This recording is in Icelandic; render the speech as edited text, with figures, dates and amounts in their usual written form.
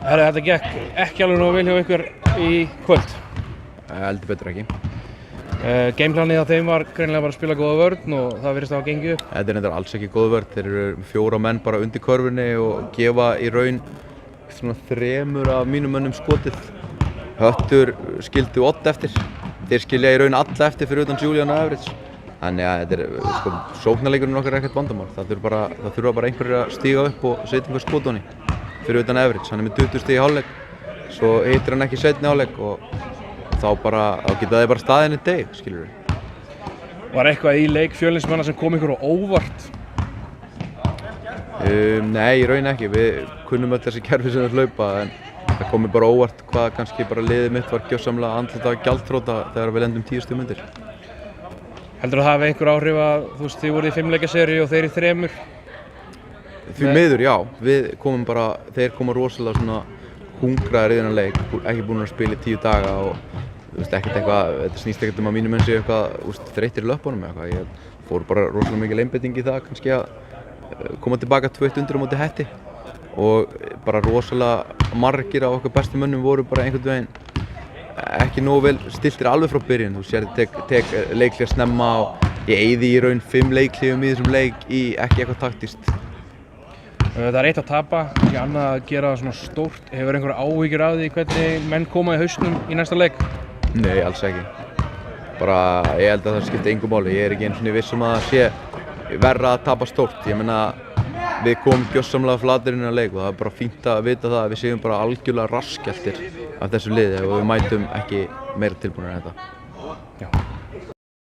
Herra, þetta gekk ekki alveg nógu vel hjá ykkur í kvöld. Heldur betur ekki. Gameplanið á þeim var greinilega bara að spila góða vörn og það virðist að hafa gengið upp. Þetta er reyndar alls ekki góð vörn. Þeir eru 4 menn bara undir körfunni og gefa í raun svona 3 af mínum mönnum skotið. Höttur skildu 8 eftir. Þeir skilja í raun alla eftir fyrir utan Julian og Everett. Þannig að þetta er sóknarleikurinn okkar er ekkert vandamál. Það þurfa bara einhverjir að stíga upp og setja einhver skot á hann fyrir utan Everett. Hann er með 20 stig í hálfleik. Svo hittir hann ekki seinni hálfleik og þá geta þeir bara staðið í deg, skilur við. Var eitthvað í leik Fjölnismanna sem kom ykkur á óvart? Nei, í raun ekki. Við kunnum öll þessi kerfi sem þeir hlaupa en það kom mér bara óvart hvað kannski bara liðið mitt var gjörsamlega andlita gjaldþrota þegar við lendum 10 stigum undir. Heldur það hafi einhver áhrif að þið voruð í 5 leikja seríu og þeir í 3? Því miður, já. Þeir koma rosalega svona hungraðir í þennan leik, ekki búin að spila í 10 daga og þetta snýst ekkert að mínum menn séu eitthvað þreyttir í löppunum eða eitthvað. Ég fór bara rosalega mikil einbeiting í það kannski að koma tilbaka 2-1 undir á móti Hetti og bara rosalega margir af okkar bestu mönnum voru bara einhvern veginn ekki nógu vel stiltir alveg frá byrjun. Þú sér tek leikhlé snemma og ég eyði í raun 5 leikhléum í þessum leik í ekki eitthvað taktískt. Það er eitt að tapa, ekki annað að gera það svona stórt. Hefur einhver áhyggjur af því hvernig menn koma í hausnum í næsta leik? Nei, alls ekki. Ég held að það skipti engu máli. Ég er ekki einu svona viss að það sé verra að tapa stórt. Ég meina, við komum gjörsamlega flatir inn á leik og það er bara fínt að vita það að við séum bara algjörlega raskkeltir af þessu liði og við mætum ekki meira tilbúinir en þetta. Já.